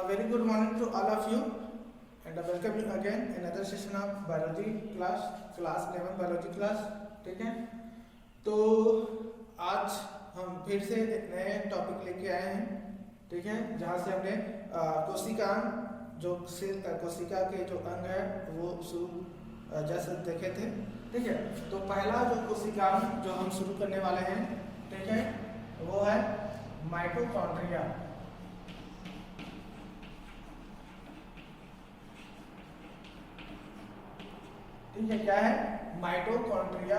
very good morning to all of you and welcome you again in another session of biology class 11 biology class। ठीक है, तो आज हम फिर से एक नए टॉपिक लेके आए हैं। ठीक है, जहाँ से हमने कोशिका जो कोशिका के जो अंग है वो शुरू जैसे देखे थे। ठीक है, तो पहला जो कोशिका जो हम शुरू करने वाले हैं, ठीक है, वो है माइटोकॉन्ड्रिया। ठीक है, क्या है माइटोकॉन्ड्रिया।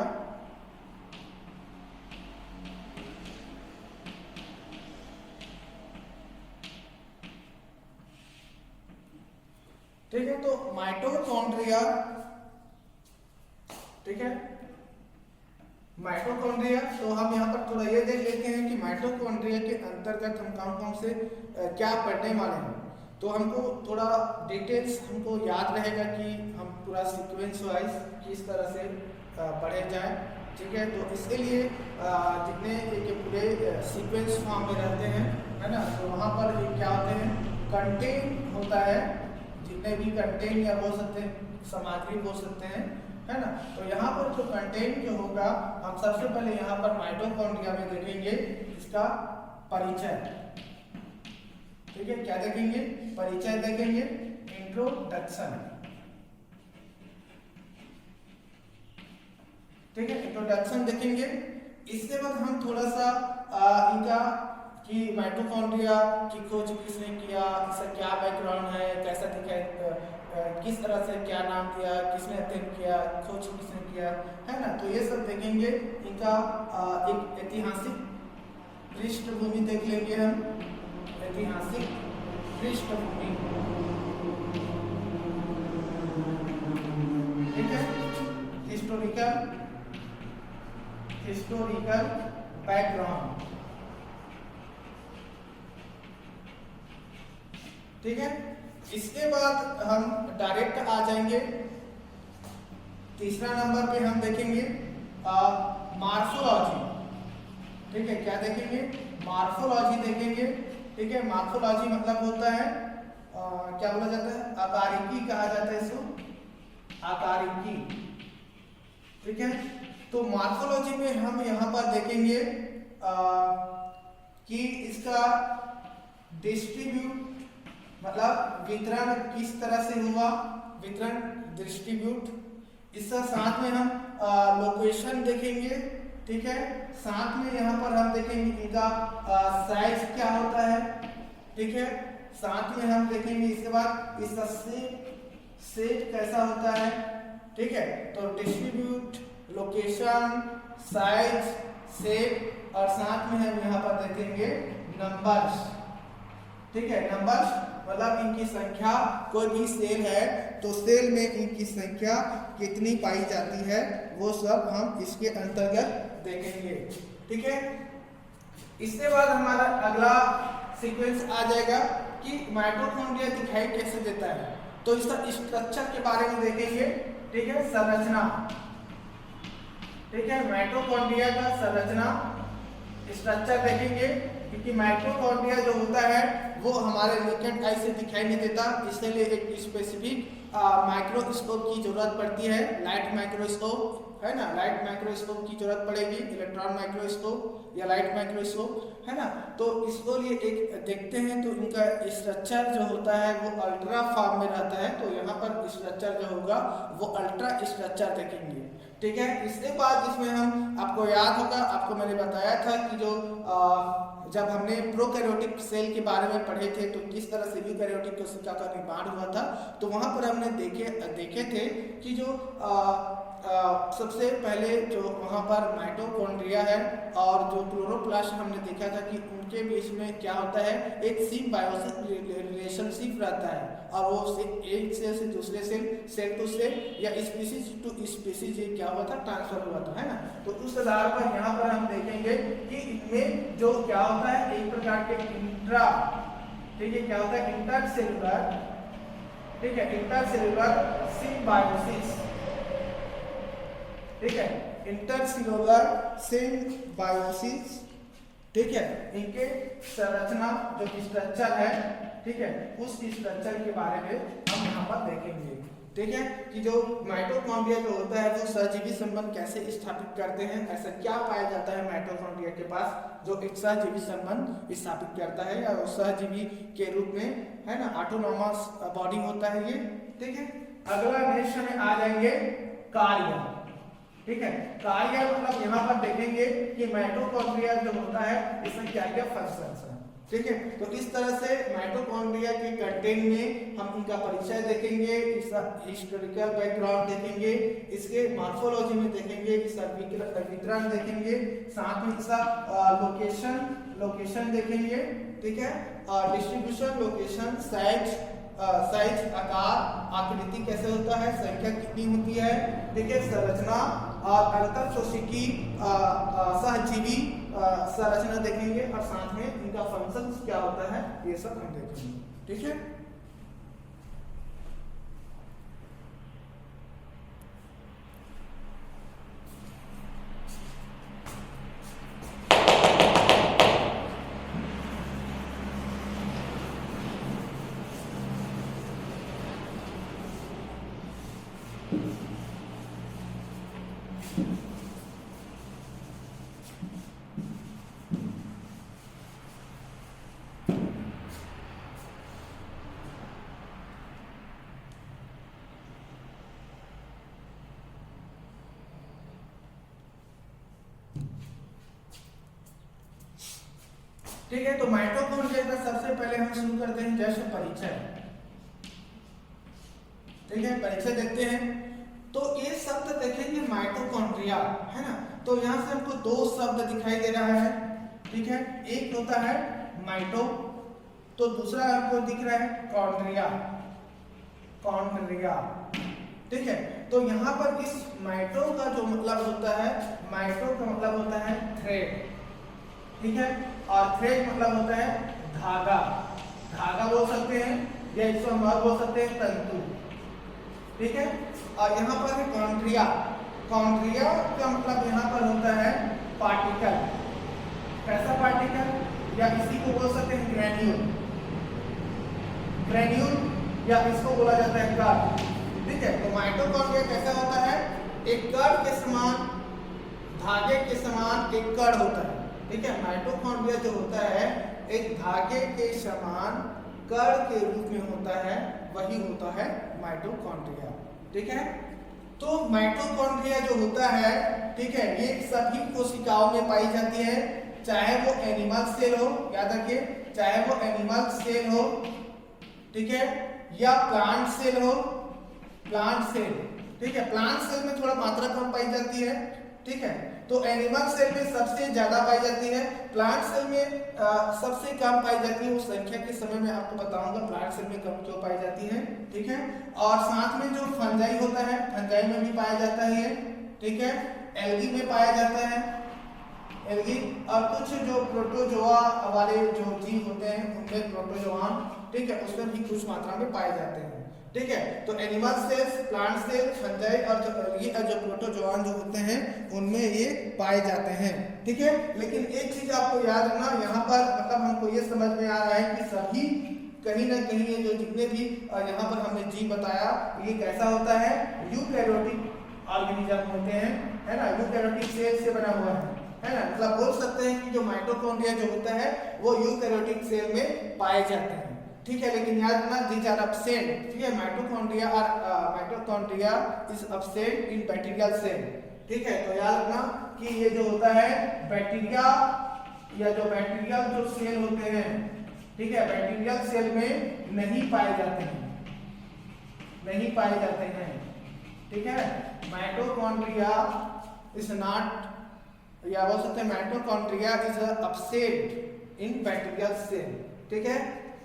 ठीक है, तो माइटोकॉन्ड्रिया, ठीक है, माइटोकॉन्ड्रिया, तो हम यहाँ पर थोड़ा ये देख लेते हैं कि माइटोकॉन्ड्रिया के अंतर्गत हम कौन से क्या पढ़ने वाले हैं। तो हमको थोड़ा डिटेल्स हमको याद रहेगा कि हम पूरा सीक्वेंस वाइज किस तरह से पढ़े जाए। ठीक है, तो इसके लिए जितने ये पूरे सीक्वेंस फॉर्म में रहते हैं, है ना, तो वहाँ पर ये क्या होते हैं, कंटेन होता है, जितने भी कंटेन या बोल सकते हैं सामग्री बोल सकते हैं, है ना। तो यहाँ पर जो कंटेन जो होगा, हम सबसे पहले यहाँ पर माइटोकॉन्ड्रिया में देखेंगे इसका परिचय। ठीक है, क्या देखेंगे, परिचय देखेंगे, इंट्रोडक्शन। ठीक है, इंट्रोडक्शन देखेंगे। इसके बाद हम थोड़ा सा इनका कि माइटोकॉन्ड्रिया की खोज किसने किया, इसका क्या बैकग्राउंड है, कैसा दिखा, किस तरह से क्या नाम दिया, किसने अध्ययन किया, खोज किसने किया, है ना। तो ये सब देखेंगे। इनका एक ऐतिहासिक पृष्ठभूमि देख लेंगे हम, ऐतिहासिक पृष्ठभूमि। ठीक है, हिस्टोरिकल बैकग्राउंड। ठीक है, इसके बाद हम डायरेक्ट आ जाएंगे तीसरा नंबर पे, हम देखेंगे मॉर्फोलॉजी। ठीक है, क्या देखेंगे, मॉर्फोलॉजी देखेंगे। ठीक है, मॉर्फोलॉजी मतलब होता है क्या बोला जाता है, आकारिकी कहा जाता है इसको, आकारिकी। ठीक है, तो मॉर्फोलॉजी में हम यहाँ पर देखेंगे कि इसका डिस्ट्रीब्यूट मतलब वितरण किस तरह से हुआ, वितरण डिस्ट्रीब्यूट। इसका साथ में हम लोकेशन देखेंगे। ठीक है, साथ में यहाँ पर हम देखेंगे इनका साइज क्या होता है। ठीक है, साथ में हम देखेंगे इसके बाद इसका शेप कैसा होता है। ठीक है, तो डिस्ट्रीब्यूट, लोकेशन, साइज, शेप, और साथ में हम यहाँ पर देखेंगे नंबर्स। ठीक है, नंबर्स मतलब इनकी संख्या, कोई भी सेल है तो सेल में इनकी संख्या कितनी पाई जाती है, वो सब हम इसके अंतर्गत देखेंगे। ठीक है, इसके बाद हमारा अगला सीक्वेंस आ जाएगा कि माइटोकॉन्ड्रिया दिखाई कैसे देता है। तो इसका स्ट्रक्चर के बारे में देखेंगे। ठीक है, संरचना। ठीक है, माइटोकॉन्ड्रिया का संरचना स्ट्रक्चर देखेंगे, क्योंकि माइटोकॉन्ड्रिया जो होता है वो हमारे नेकेड आई से दिखाई नहीं देता, इसलिए एक स्पेसिफिक माइक्रोस्कोप की जरूरत पड़ती है, लाइट माइक्रोस्कोप, है ना, लाइट माइक्रोस्कोप की जरूरत पड़ेगी, इलेक्ट्रॉन माइक्रोस्कोप या लाइट माइक्रोस्कोप, है ना। तो इसको लिए एक देखते हैं, तो इनका स्ट्रक्चर जो होता है वो अल्ट्रा फॉर्म में रहता है। तो यहाँ पर स्ट्रक्चर जो होगा वो अल्ट्रा स्ट्रक्चर देखेंगे। ठीक है, इसके बाद इसमें हम, आपको याद होगा, आपको मैंने बताया था कि जो जब हमने प्रोकैरियोटिक सेल के बारे में पढ़े थे तो किस तरह से यूकैरियोटिक कोशिका का निर्माण हुआ था, तो वहां पर हमने देखे थे कि जो सबसे पहले जो वहां पर माइटोकॉन्ड्रिया है और जो क्लोरोप्लास्ट हमने देखा था कि उनके बीच में क्या होता है, एक सिम्बायोसिस रिलेशनशिप रहता है, और वो एक सेल से दूसरे सेल टू सेल या स्पीसीज टू स्पीसीज ये क्या हुआ था, ट्रांसफर हुआ था, है ना। तो उस आधार पर यहाँ पर हम देखेंगे कि इनमें जो क्या होता है, एक प्रकार के इंट्रा, ठीक है, क्या होता है, इंटरसेलुलर, ठीक है, इंटरसेलुलर सिम्बायोसिस। ठीक है, इंटरसेलुलर सिम्बायोसिस। ठीक है, इनके संरचना जो स्ट्रक्चर है ठीक है, उस स्ट्रक्चर के बारे में हम यहाँ पर देखेंगे। ठीक है, कि जो माइटोकॉन्ड्रिया जो होता है वो सहजीवी संबंध कैसे स्थापित करते हैं, ऐसा क्या पाया जाता है माइटोकॉन्ड्रिया के पास जो एक सहजीवी संबंध स्थापित करता है या सहजीवी के रूप में, है ना, ऑटोनॉमस बॉडी होता है ये। ठीक है, अगला नेक्स्ट में आ जाएंगे कार्य। ठीक है, कार्य मतलब यहाँ पर देखेंगे कि माइटोकॉन्ड्रिया जो होता है इसमें क्या क्या फंक्शंस है। ठीक है, तो इस तरह से माइटोकॉन्ड्रिया के कंटेंट में हम इनका परिचय देखेंगे, इसका हिस्टोरिकल बैकग्राउंड देखेंगे, इसके मॉर्फोलॉजी में देखेंगे, इसका वितरण देखेंगे, साथ में इसका लोकेशन देखेंगे। ठीक है, और डिस्ट्रीब्यूशन, लोकेशन, साइज, आकार, आकृति कैसे होता है, संख्या कितनी होती है। ठीक है, संरचना और अंतःकोशिकीय सहजीवी संरचना देखेंगे और साथ में इनका फंक्शंस क्या होता है ये सब हम देखेंगे। ठीक है, ठीक है, तो माइटोकॉन्ड्रिया का सबसे पहले हम शुरू करते हैं जैसे परिचय। ठीक है, परिचय देखते हैं। तो ये शब्द देखेंगे माइटोकॉन्ड्रिया, है ना, तो यहाँ से हमको दो शब्द दिखाई दे रहा है। ठीक है, एक होता है माइटो, तो दूसरा आपको दिख रहा है कॉन्ड्रिया। ठीक है, तो यहाँ पर इस माइटो का जो मतलब होता है, माइटो का मतलब होता है थ्रेड। ठीक है, और थ्रेड मतलब होता है धागा बोल सकते हैं या इसको हम बोल सकते हैं तंतु। ठीक है, और यहाँ पर है कॉन्ड्रिया का मतलब यहाँ पर होता है पार्टिकल। कैसा पार्टिकल, या इसी को बोल सकते हैं ग्रेन्यूल या इसको बोला जाता है कर्ड। ठीक है, तो माइटोकॉन्ड्रिया कैसा होता है, एक कर्ड के समान, धागे के समान एक कर्ड होता है। ठीक है, माइटोकॉन्ड्रिया जो होता है एक धागे के समान कण के रूप में होता है, वही होता है माइटोकॉन्ड्रिया। ठीक है, तो माइटोकॉन्ड्रिया जो होता है, ठीक है, ये सभी कोशिकाओं में पाई जाती है, चाहे वो एनिमल सेल हो, याद रखिए, चाहे वो एनिमल सेल हो, ठीक है, या प्लांट सेल हो, ठीक है, प्लांट सेल में थोड़ा मात्रा कम पाई जाती है। ठीक है, तो एनिमल सेल में सबसे ज्यादा पाई जाती है, प्लांट सेल में सबसे कम पाई जाती है। वो संख्या के समय में आपको बताऊंगा प्लांट सेल में कम क्यों पाई जाती है। ठीक है, और साथ में जो फंजाई होता है, फंजाई में भी पाया जाता है। ठीक है, एल्गी में पाया जाता है, एल्गी, और कुछ जो प्रोटोजोआ वाले जो जीव होते हैं उनमें प्रोटोजोआन, ठीक है, उसमें भी कुछ मात्रा में पाए जाते हैं। ठीक है, तो animal cells, plant cell, fungi और जो प्रोटोजोआन जो होते हैं उनमें ये पाए जाते हैं। ठीक है, लेकिन एक चीज आपको याद रखना, यहाँ पर मतलब हमको ये समझ में आ रहा है कि सभी कहीं ना कहीं ये जो जितने भी यहाँ पर हमने जीव बताया, ये कैसा होता है, यूकैरियोटिक ऑर्गेनिज्म होते हैं, है ना, यूकैरियोटिक सेल से बना हुआ है ना, मतलब बोल सकते हैं कि जो माइटोकॉन्ड्रिया जो होता है वो यूकैरियोटिक सेल में पाए जाते हैं। ठीक है, लेकिन याद रखना दीज आर एब्सेंट। ठीक है, mitochondria is absent in bacterial cell. ठीक है, तो याद रखना कि ये जो होता है बैक्टीरिया या जो बैक्टीरियल जो सेल होते हैं, ठीक है, बैक्टीरियल सेल में नहीं पाए जाते हैं। ठीक है, माइटोकॉन्ड्रिया इज नॉट, या बोल सकते हैं mitochondria is absent in bacterial cell. ठीक है,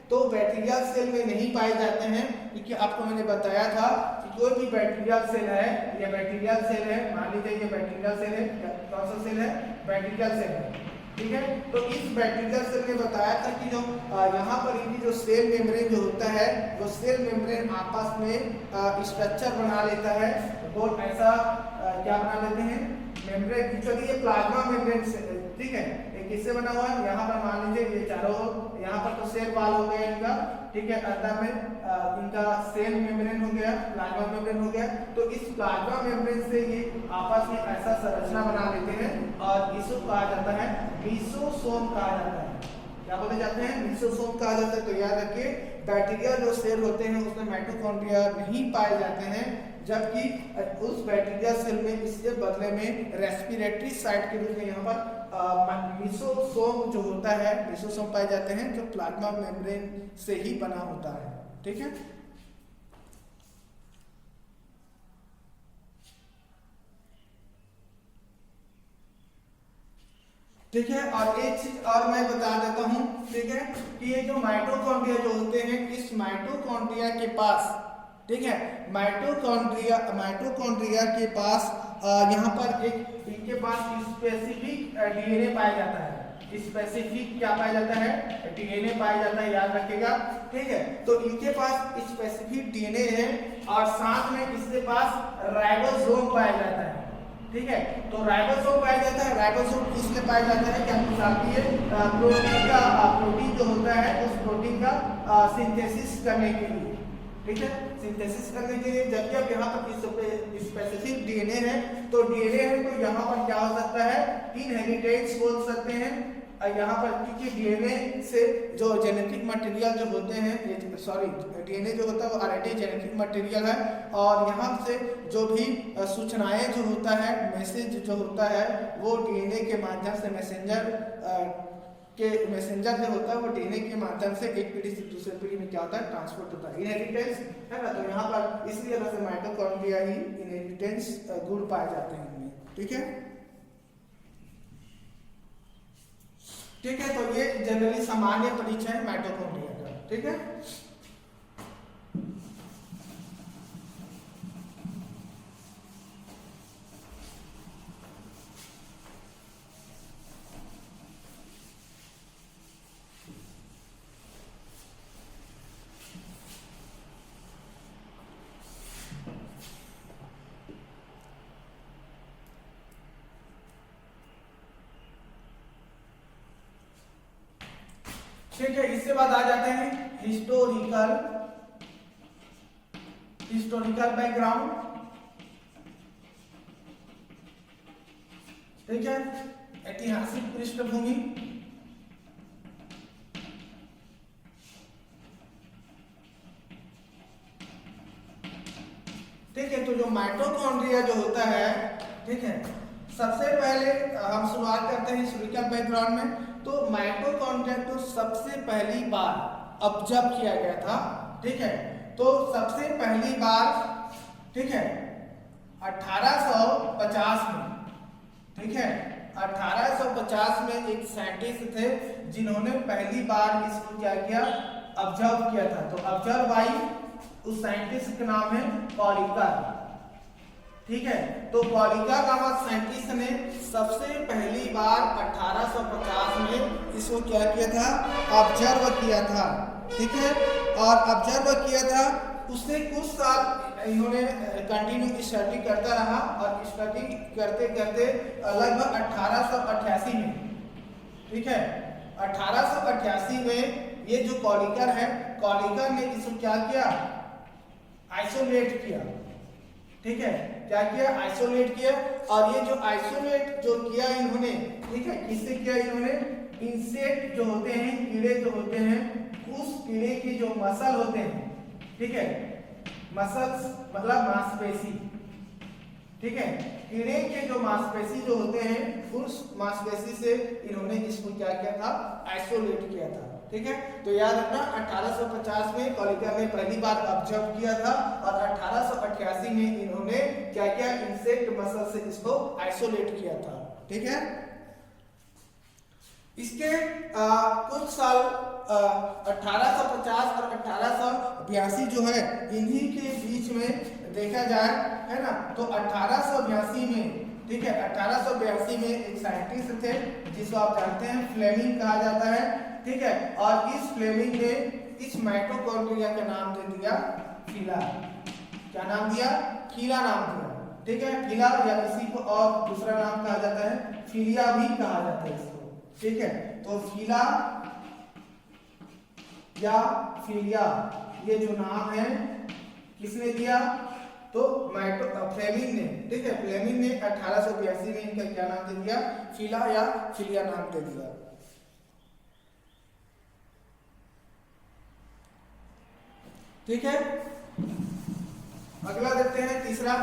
तो बैक्टीरियल सेल में नहीं पाए जाते हैं, क्योंकि आपको मैंने बताया था कि कोई भी बैक्टीरियल सेल है, ये बैक्टीरियल सेल है, मान लीजिए ये बैक्टीरियल सेल है, कौन सा सेल है, बैक्टीरियल सेल है। ठीक है, तो इस बैक्टीरियल सेल में बताया था कि जो यहाँ पर इनकी जो सेल मेम्ब्रेन जो होता है, वो सेल मेम्ब्रेन आपस में स्ट्रक्चर बना लेता है, बहुत ऐसा क्या बना लेते हैं, मेम्ब्रेन। एक्चुअली ये प्लाज्मा मेम्ब्रेन से, ठीक है, किससे बना हुआ है, यहाँ पर मान लीजिए ये चारों, यहाँ पर तो सेल वाल हो गया इनका, ठीक है, अंदर में इनका सेल मेम्ब्रेन हो गया, प्लाज्मा मेम्ब्रेन हो गया। तो इस प्लाज्मा मेम्ब्रेन से ये आपस में ऐसा संरचना बना लेते हैं और इसको कहा जाता है लीसोसोम कहा जाता है। क्या बोले जाते हैं? लीसोसोम कहा जाता है। तो याद रखिए बैक्टीरिया जो सेल होते हैं उसमें माइटोकॉन्ड्रिया नहीं पाए जाते हैं, जबकि उस बैक्टीरिया सेल में इसके बदले में रेस्पिरेटरी साइट के रूप में यहाँ पर लीसोसोम जो होता है, लीसोसोम पाए जाते हैं जो प्लाज्मा मेम्ब्रेन से ही बना होता है। ठीक है, ठीक है। और एक चीज और मैं बता देता हूं, ठीक है, कि ये जो माइटोकॉन्ड्रिया जो होते हैं, इस माइटोकॉन्ड्रिया के पास, ठीक है, माइटोकॉन्ड्रिया के पास यहाँ पर एक इनके पास स्पेसिफिक डीएनए पाया जाता है। स्पेसिफिक क्या पाया जाता है? डीएनए पाया जाता है, याद रखिएगा। ठीक है, तो इनके पास स्पेसिफिक डीएनए है और साथ में इसके पास राइबोसोम पाया जाता है। ठीक है, तो राइबोसोम पाया जाता है। राइबोसोम इसलिए पाया जाता है क्या प्रोटीन जो होता है उस प्रोटीन का सिंथेसिस करने के लिए। ठीक है, सिंथेसिस करने के लिए। जबकि अब यहाँ पर स्पेसिफिक डीएनए है, तो डीएनए है तो यहाँ पर क्या हो सकता है? इनहेरिटेंस बोल सकते हैं। यहाँ पर क्योंकि डीएनए से जो जेनेटिक मटेरियल जो होते हैं, डीएनए जो होता है वो ऑलरेडी जेनेटिक मटेरियल है और यहाँ से जो भी सूचनाएं जो होता है, मैसेज जो होता है वो डीएनए के माध्यम से मैसेंजर जो होता है वो डीएनए के माध्यम से एक पीढ़ी से दूसरे पीढ़ी में क्या होता है? ट्रांसपोर्ट होता है, इनहेरिटेंस है ना। तो यहाँ पर इसलिए वैसे माइटोकॉन्ड्रिया ही इनहेरिटेंस गुण पाए जाते हैं इनमें। ठीक है, ठीक है, तो ये जनरली सामान्य परिचय है माइटोकॉन्ड्रिया का। ठीक है, ठीक है। इसके बाद आ जाते हैं हिस्टोरिकल बैकग्राउंड। ठीक है, ऐतिहासिक पृष्ठभूमि। ठीक है, तो जो माइटोकॉन्ड्रिया जो होता है, ठीक है, सबसे पहले हम शुरुआत करते हैं हिस्टोरिकल बैकग्राउंड में। तो माइटोकॉन्ड्रिया तो सबसे पहली बार ऑब्जर्व किया गया था। ठीक है, तो सबसे पहली बार, ठीक है, 1850 में। ठीक है, 1850 में एक साइंटिस्ट थे जिन्होंने पहली बार इसको क्या किया? ऑब्जर्व किया था। तो ऑब्जर्व बाई उस साइंटिस्ट का नाम है कॉलिकर। ठीक है, तो कॉलिकर नामक साइंटिस्ट ने सबसे पहली बार 1850 में इसको क्या किया था? ऑब्जर्व किया था। ठीक है, और ऑब्जर्व किया था, उसने कुछ साल इन्होंने कंटिन्यू स्टडी करता रहा और स्टडी करते करते लगभग 1888 में, ठीक है, 1888 में ये जो कॉलिकर है, कॉलिकर ने इसको क्या किया? आइसोलेट किया। ठीक है, क्या किया? आइसोलेट किया। और ये जो आइसोलेट जो किया इन्होंने, ठीक है, किससे किया इन्होंने? इंसेक्ट जो होते हैं, कीड़े जो होते हैं, उस कीड़े के जो मसल होते हैं, ठीक है, मसल्स मतलब मांसपेशी, ठीक है, कीड़े के जो मांसपेशी जो होते हैं उस मांसपेशी से इन्होंने इसको क्या किया था? आइसोलेट किया था। ठीक है, तो याद रखना 1850 में कॉलिकर ने पहली बार ऑब्जर्व किया था और 1888 में इन्होंने क्या किया? इंसेक्ट मसल से इसको आइसोलेट किया था। ठीक है, इसके कुछ साल 1850 और 1882 जो है इन्हीं के बीच में देखा जाए, है ना, तो 1882 में, ठीक है, 1882 में एक साइंटिस्ट थे जिसको आप जानते हैं फ्लेमिंग कहा जाता है। ठीक है, और इस फ्लेमिंग ने इस माइटोकॉन्ड्रिया का नाम दे दिया फीला। क्या नाम दिया? फीला नाम दिया। ठीक है, फीला या किसी को और दूसरा नाम कहा जाता है फीलिया भी कहा जाता है इसको। ठीक है, तो फीला या फिलिया, ये जो नाम है किसने दिया? तो फ्लेमिंग ने, ठीक है, फ्लेमिंग ने 1882 में इनका क्या नाम दे दिया? फिला या फिलिया नाम दे दिया। ठीक है, अगला देखते हैं तीसरा।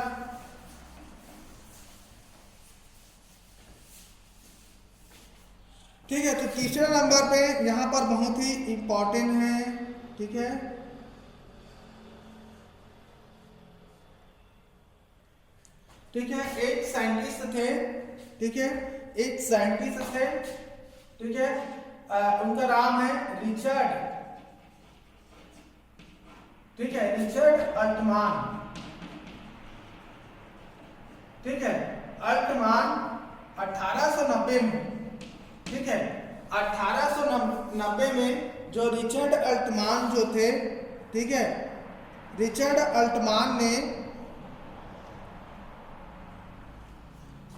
ठीक है, तो तीसरे नंबर पे यहां पर बहुत ही इंपॉर्टेंट है। ठीक है, ठीक है, एक साइंटिस्ट थे, ठीक है, एक साइंटिस्ट थे, ठीक है, उनका नाम है रिचर्ड, ठीक है, रिचर्ड अल्टमान, ठीक है, अल्टमान 1890 में, ठीक है, 1890 में जो रिचर्ड अल्टमान जो थे, ठीक है, रिचर्ड अल्टमान ने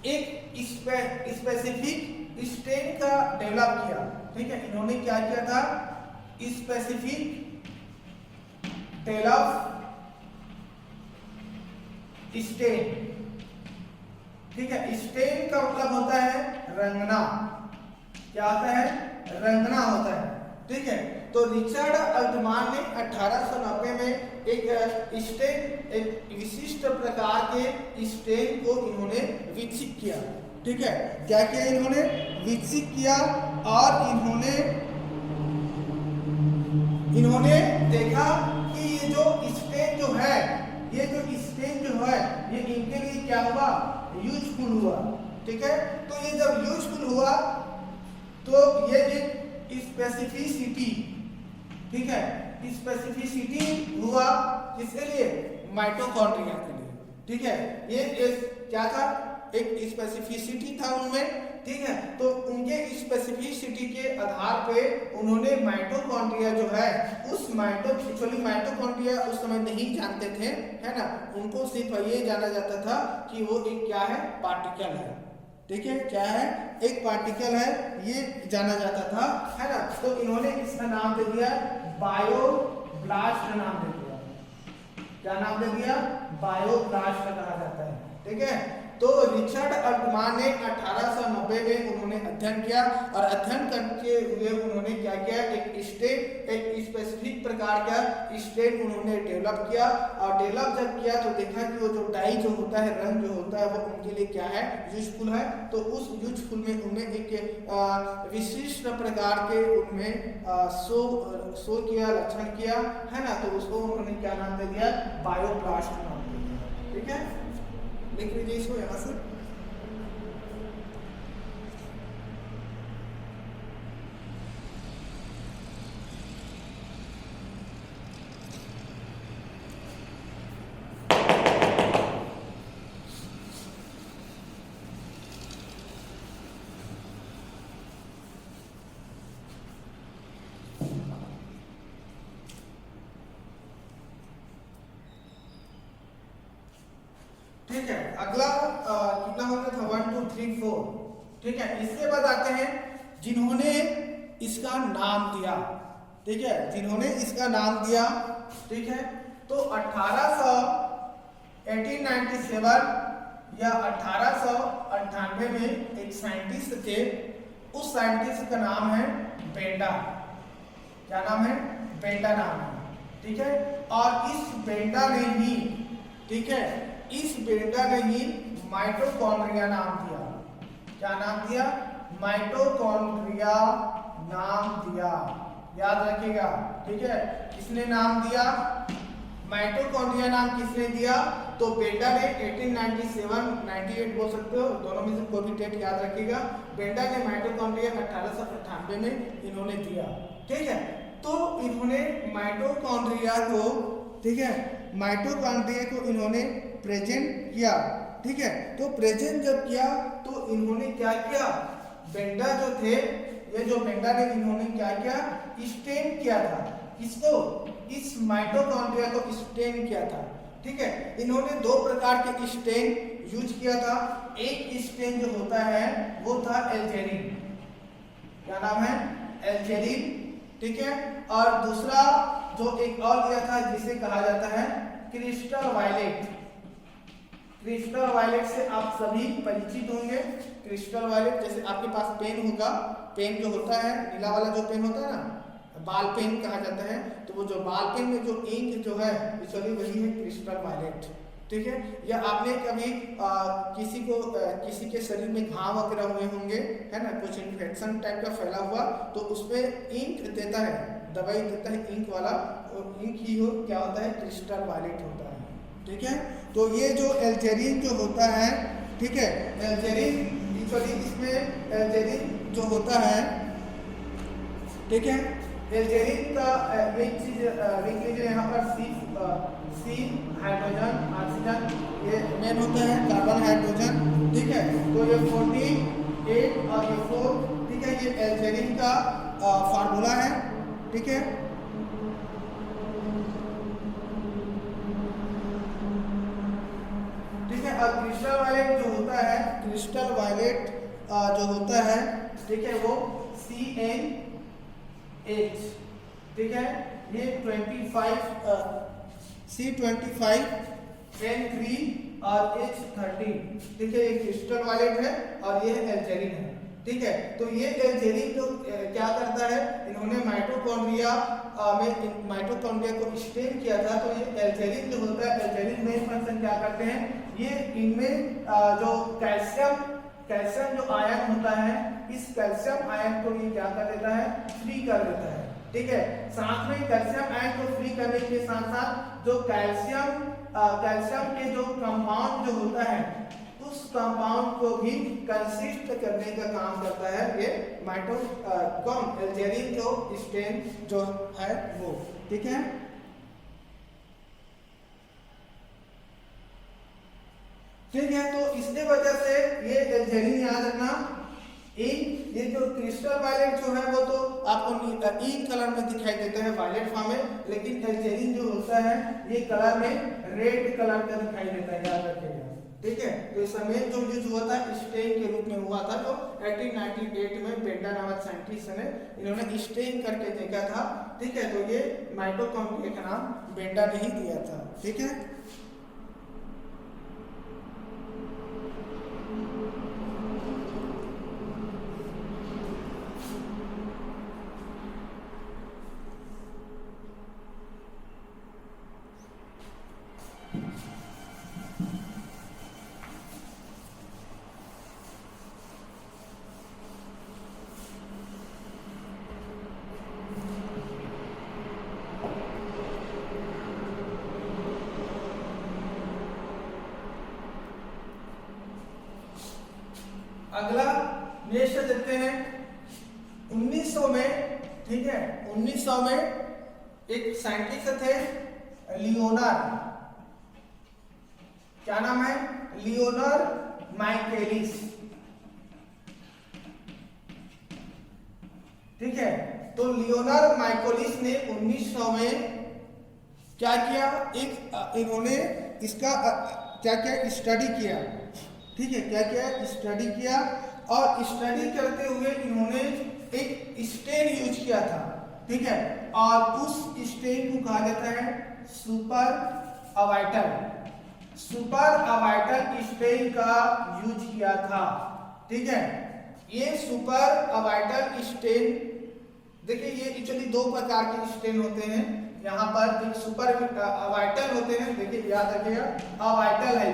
एक स्पेसिफिक स्ट्रेन का डेवलप किया। ठीक है, इन्होंने क्या किया था? स्पेसिफिक डेवलप स्ट्रेन, ठीक है, स्ट्रेन का मतलब होता है रंगना, क्या होता है? रंगना होता है। ठीक है, तो रिचर्ड अल्टमान ने 1890 में एक स्ट्रेन, एक विशिष्ट प्रकार के स्ट्रेन को इन्होंने विकसित किया। ठीक है, क्या किया इन्होंने? विकसित किया, और इन्होंने देखा कि ये जो स्ट्रेन जो है, ये जो स्ट्रेन जो है, ये इनके लिए क्या हुआ? यूजफुल हुआ। ठीक है, तो ये जब यूजफुल हुआ तो ये एक स्पेसिफिसिटी, ठीक है, स्पेसिफिसिटी हुआ किसके लिए? माइटोकॉन्ड्रिया के लिए। ठीक है, ये एक क्या था? एक स्पेसिफिसिटी था उनमें। ठीक है, तो उनके स्पेसिफिसिटी के आधार पे उन्होंने माइटोकॉन्ड्रिया जो है, उस माइटोकॉन्ड्रिया उस समय नहीं जानते थे, है ना, उनको सिर्फ ये जाना जाता था कि वो एक क्या है? पार्टिकल है। ठीक है, क्या है? एक पार्टिकल है, ये जाना जाता था, है ना। तो इन्होंने इसका नाम दे दिया बायोब्लास्ट नाम दे दिया। क्या नाम दे दिया? बायोब्लास्ट कहा जाता है। ठीक है, तो रिचर्ड अल्टमान ने 1890 में उन्होंने अध्ययन किया, और अध्ययन करते हुए उन्होंने क्या किया? एक स्पेसिफिक प्रकार का स्ट्रेन उन्होंने डेवलप किया, और डेवलप जब किया तो देखा कि वो जो डाई जो होता है, रंग जो होता है, वो उनके लिए क्या है? यूजफुल है। तो उस यूजफुल में उन्होंने एक विशिष्ट प्रकार के उनमें शो किया, लक्षण किया, है ना, तो उसको उन्होंने क्या नाम दे दिया? बायोब्लास्ट नाम दे दिया। ठीक है, लिख लीजिए इसको यहां से। ठीक है, अगला कितना हो गया था? 1 2 3 4। ठीक है, इसके बाद आते हैं जिन्होंने इसका नाम दिया। ठीक है, जिन्होंने इसका नाम दिया। ठीक है, तो 1897 या 1898 में एक साइंटिस्ट थे, उस साइंटिस्ट का नाम है बेंडा। क्या नाम है? बेंडा नाम है। ठीक है, और इस बेंडा ने ही, ठीक है, इस बेंडा ने ही माइटोकॉन्ड्रिया नाम दिया। क्या नाम दिया? माइटोकॉन्ड्रिया नाम दिया, याद रखिएगा। ठीक है, किसने नाम दिया? माइटोकॉन्ड्रिया नाम किसने दिया? तो बेंडा ने 1897, 98 बोल सकते हो, दोनों में से कोई भी डेट याद रखिएगा। बेंडा ने माइटोकॉन्ड्रिया 1898 में इन्होंने दिया। ठीक है, तो इन्होंने माइटोकॉन्ड्रिया को, ठीक है, माइटोकॉन्ड्रिया को इन्होंने प्रेजेंट किया। ठीक है, तो प्रेजेंट जब किया तो इन्होंने क्या किया? बेंडा जो थे, ये जो बेंडा ने इन्होंने क्या किया? स्टेन किया था। किसको? इस माइटोकॉन्ड्रिया को स्टेन किया था। ठीक है, इन्होंने दो प्रकार के स्टेन यूज किया था। एक स्टेन जो होता है वो था एल्जेरिन। क्या नाम है? एल्जेरिन। ठीक है। और दूसरा जो एक और लिया था जिसे कहा जाता है क्रिस्टल वायलेट। क्रिस्टल वायलेट से आप सभी परिचित होंगे। क्रिस्टल वायलेट जैसे आपके पास पेन होगा, पेन जो होता है नीला वाला जो पेन होता है ना, बाल पेन कहा जाता है, तो वो जो बाल पेन में जो इंक जो है एक्चुअली वही है क्रिस्टल वायलेट, ठीक है। या आपने कभी किसी के शरीर में घाव वगैरह हुए होंगे, है ना, कुछ इन्फेक्शन टाइप का फैला हुआ, तो उस पर इंक देता है, दवाई देता है इंक वाला, और इंक ही हो क्या होता है क्रिस्टल वायलेट होता है, ठीक है। तो ये जो एल्जेरिन जो होता है, ठीक है, एल्जेरिन एक्चुअली इसमें एल्जेरिन जो होता है, ठीक है, एल्जेरिन का एक चीज लिख लीजिए यहाँ पर सी हाइड्रोजन ऑक्सीजन, ये मेन होता है कार्बन हाइड्रोजन, ठीक है। तो ये 48 और ये 4, ठीक है, ये एल्जेरिन का फार्मूला है, ठीक है। ठीक है। और क्रिस्टल वायलेट जो होता है, क्रिस्टल वायलेट जो होता है, ठीक है, वो CN8, ठीक है, ये 25 C25 N3 और H13, ठीक है, ये क्रिस्टल वायलेट है और ये एल्जेरिन है, ठीक है। तो ये एल्जेरिन जो क्या करता है, इन्होंने माइटोकॉन्ड्रिया को स्टेन किया था, तो ये एल्जेरिन जो होता है, एल्जेरिन मेन फंक्शन क्या करते हैं, ये इनमें जो कैल्शियम जो आयन होता है, इस कैल्शियम आयन को ये क्या कर देता है, फ्री कर देता है, ठीक है। साथ में कैल्शियम आयन को फ्री करने के साथ साथ जो कैल्शियम के जो कंपाउंड जो होता है, उस कंपाउंड को भी कंसिस्ट करने का काम करता है ये एल्जेरिन जो स्टेन जो है वो, ठीक है। ठीक है, तो इसके वजह से ये एल्जेरिन याद रखना। ये जो क्रिस्टल वायलेट जो है वो तो आपको इन कलर में दिखाई देता है वायलेट फॉर्म में, लेकिन एल्जेरिन जो होता है ये कलर में रेड कलर का दिखाई देता है, याद रखिएगा, ठीक है। तो इस समय जो यूज हुआ था स्टेन के रूप में हुआ था, तो 1898 में बेंडा नामक साइंटिस्ट ने इन्होंने स्टेन करके देखा था, ठीक है। तो ये माइटोकॉन्ड्रिया का नाम बेंडा ने ही दिया था, ठीक है। अगला नेक्स्ट देखते हैं 1900 में, ठीक है, 1900 में एक साइंटिस्ट थे लियोनार, क्या नाम है, लियोनार माइकेलिस, ठीक है। तो लियोनार माइकेलिस ने 1900 में क्या किया, इन्होंने इसका क्या क्या स्टडी किया, ठीक है, क्या क्या स्टडी किया, और स्टडी करते हुए इन्होंने एक स्टेन यूज किया था, ठीक है, और उस स्टेन को कहा जाता है सुपर अवाइटल स्टेन का यूज किया था, ठीक है। ये सुपर अवाइटल स्टेन, देखिए ये एक्चुअली दो प्रकार के स्टेन होते हैं, यहाँ पर एक सुपर अवाइटल होते हैं, देखिए याद रखिएगा, अवाइटल है,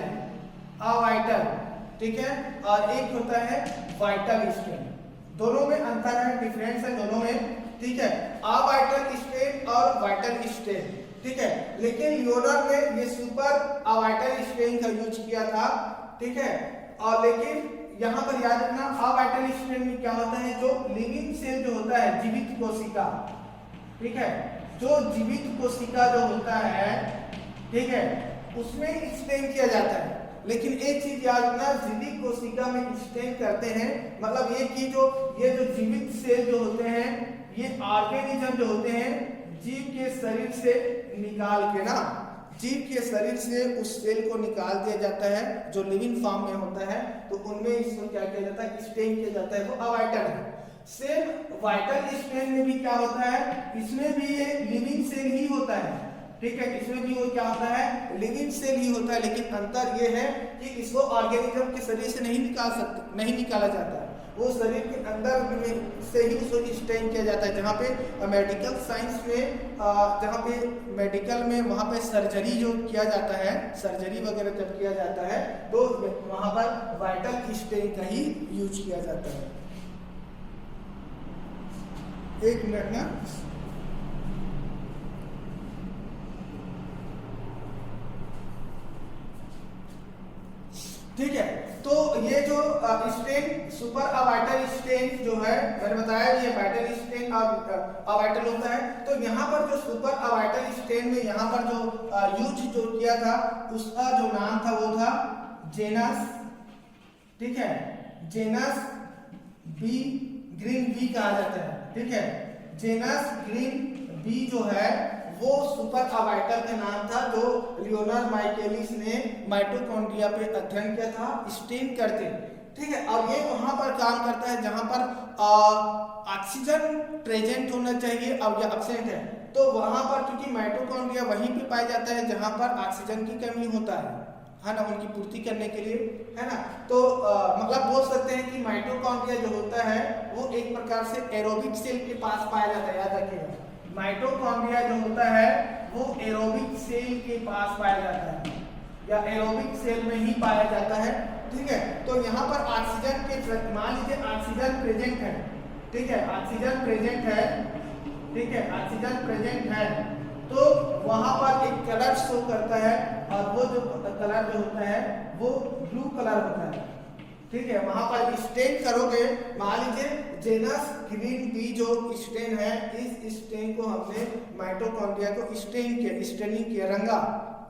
अवाइटल, ठीक है, और एक होता है वाइटल स्टेन, दोनों में अंतर है, डिफरेंस है दोनों में, ठीक है, अवाइटल स्टेन और वाइटल स्टेन, ठीक है। लेकिन लियोनार ने ये सुपर अवाइटल स्टेन का यूज किया था, ठीक है। और लेकिन यहाँ पर याद रखना, अवाइटल स्टेन में क्या होता है, जो लिविंग सेल जो होता है, जीवित कोशिका, ठीक है, जो जीवित कोशिका जो होता है, ठीक है, उसमें स्टेन किया जाता है। लेकिन एक चीज याद रखना, जीवित कोशिका में स्टेन करते हैं, मतलब ये कि ये जो जीवित सेल जो होते हैं, ये ऑर्गेनिज्म जो होते हैं, जीव के शरीर से निकाल के ना, जीव के शरीर से उस सेल को निकाल दिया जाता है जो लिविंग फॉर्म में होता है, तो उनमें इसको क्या किया जाता है, स्टेन किया जाता है, वो अवाइटल है। सेम वाइटल स्ट्रेन में भी क्या होता है, इसमें भी ये लिविंग सेल ही होता है, ठीक है, इसमें भी वो क्या होता है, लिविंग सेल ही होता है, लेकिन अंतर ये है कि इसको ऑर्गेनिज्म के शरीर से नहीं निकाला जाता है, वो शरीर के अंदर में से ही उसको स्टेन किया जाता है। जहाँ पे मेडिकल साइंस में जहाँ पे मेडिकल में वहाँ पे सर्जरी जो किया जाता है, सर्जरी वगैरह जब किया जाता है तो वहाँ पर वाइटल स्टेन का ही यूज किया जाता है। एक मिनट ना, ठीक है। तो ये जो स्टेन सुपर अवाइटल स्टेन जो है, मैंने बताया ये वाइटल स्टेन और अवाइटल होता है। तो यहाँ पर जो सुपर अवाइटल स्टेन में यहाँ पर जो यूज जो किया था उसका जो नाम था वो था जेनस, ठीक है, जेनस बी ग्रीन बी कहा जाता है, ठीक है, जेनस ग्रीन बी जो है वो सुपर अवाइटल का नाम था जो लियोनार्ड माइकेलिस ने माइटोकॉन्ड्रिया पे अध्ययन किया था स्टेन करते, ठीक है। और ये वहां पर काम करता है जहां पर ऑक्सीजन प्रेजेंट होना चाहिए और या एब्सेंट है, तो वहां पर क्योंकि माइटोकॉन्ड्रिया वहीं पे पाया जाता है जहां पर ऑक्सीजन की कमी होता है ना, उनकी पूर्ति करने के लिए, है ना। तो मतलब बोल सकते हैं कि माइटोकॉन्ड्रिया जो होता है वो एक प्रकार से एरोबिक सेल के पास पाया जाता है, याद रखिएगा, माइटोकॉन्ड्रिया जो होता है वो एरोबिक सेल के पास पाया जाता है या एरोबिक सेल में ही पाया जाता है, ठीक है। तो यहाँ पर ऑक्सीजन के, मान लीजिए ऑक्सीजन प्रेजेंट है, ठीक है, ऑक्सीजन प्रेजेंट है, ठीक है, ऑक्सीजन प्रेजेंट है, तो वहां पर एक कलर शो करता है और वो जो कलर जो होता है वो ब्लू कलर होता है, ठीक है। वहां पर स्टेन करोगे, मान लीजिए जेनस ग्रीन बी जो स्टेन है, इस स्टेन को हमने माइटोकॉन्ड्रिया को स्टेन किया, स्टेनिंग किया, रंगा,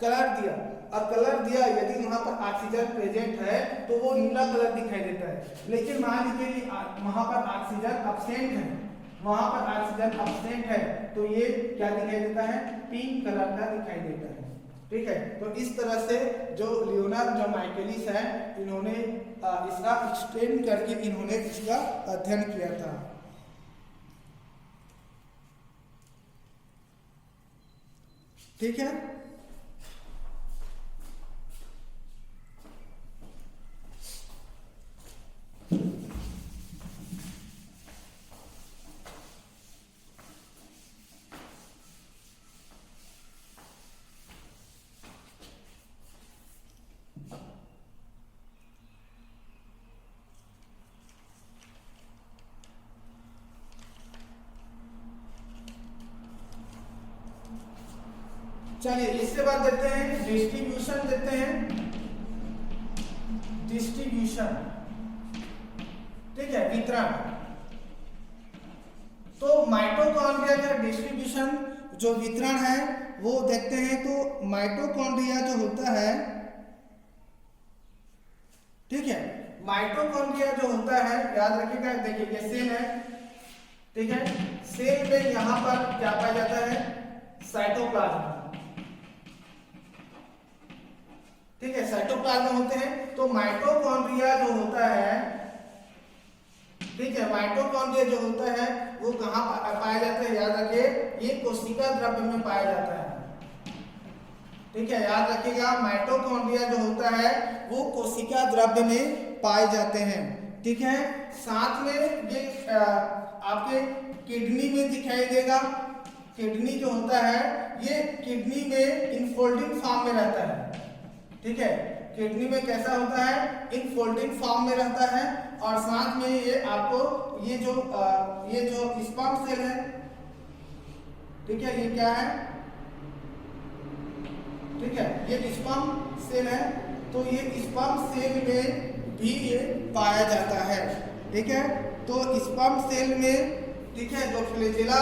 कलर दिया, और कलर दिया, यदि वहां पर ऑक्सीजन प्रेजेंट है तो वो नीला कलर दिखाई देता है। लेकिन मान लीजिए वहां पर ऑक्सीजन एब्सेंट है, वहां पर ऑक्सीजन एब्सेंट है, तो ये क्या दिखाई देता है, पिंक कलर का दिखाई देता है, ठीक है। तो इस तरह से जो लियोनार्ड जो माइकेलिस है, इन्होंने इसका स्टेन करके इन्होंने इसका अध्ययन किया था, ठीक है। चलिए इसके बाद देखते हैं डिस्ट्रीब्यूशन, देखते हैं डिस्ट्रीब्यूशन, ठीक है, वितरण। तो माइटोकॉन्ड्रिया का डिस्ट्रीब्यूशन जो वितरण है वो देखते हैं। तो माइटोकॉन्ड्रिया जो होता है, ठीक है, माइटोकॉन्ड्रिया जो होता है, याद रखिएगा, देखिए ये सेल है, ठीक है, सेल में यहां पर क्या पाया जाता है, साइटोप्लाज्म, ठीक है, साइटोप्लाज्म होते हैं। तो माइटोकॉन्ड्रिया जो होता है, ठीक है, माइटोकॉन्ड्रिया जो होता है वो कहाँ पाया जाता है, याद रखिए, ये कोशिका द्रव्य में पाया जाता है, ठीक है, याद रखिएगा, माइटोकॉन्ड्रिया जो होता है वो कोशिका द्रव्य में पाए जाते हैं, ठीक है। साथ में ये आपके किडनी में दिखाई देगा, किडनी जो होता है ये किडनी में इनफोल्डिंग फॉर्म में रहता है, ठीक है, किडनी में कैसा होता है, इनफोल्डिंग फॉर्म में रहता है। और साथ में ये आपको ये जो स्पर्म सेल है, ठीक है, ये क्या है, ठीक है, ये स्पर्म सेल है, तो ये स्पर्म सेल में भी ये पाया जाता है, ठीक है। तो स्पर्म सेल में, ठीक है, जो फ्लैजेला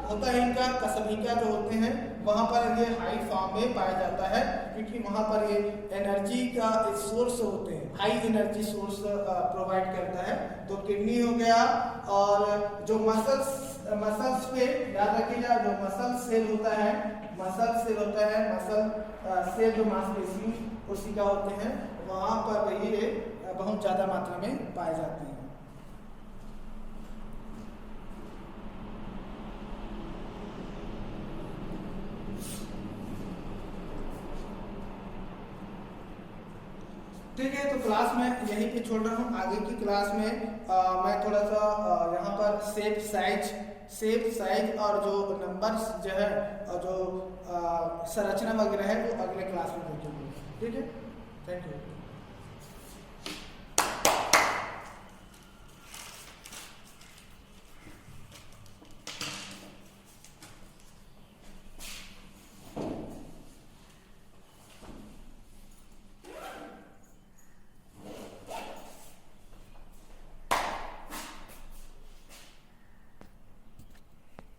होता है इनका, कसभिका जो होते हैं, वहां पर ये हाई फॉर्म में पाया जाता है, क्योंकि वहां पर ये एनर्जी का सोर्स होते हैं, हाई एनर्जी सोर्स प्रोवाइड करता है। तो किडनी हो गया, और जो मसल्स पे याद रखिएगा, जो मसल सेल होता है, मसल सेल होता है, मसल सेल जो मांसपेशी कोशिका होते हैं, वहां पर ये बहुत ज्यादा मात्रा में पाए जाते हैं। ठीक है, तो क्लास में यहीं पे छोड़ रहा हूँ। आगे की क्लास में मैं थोड़ा सा यहाँ पर शेप साइज और जो नंबर्स जो है और जो संरचना वगैरह है वो अगले क्लास में देखेंगे। ठीक है, थैंक यू।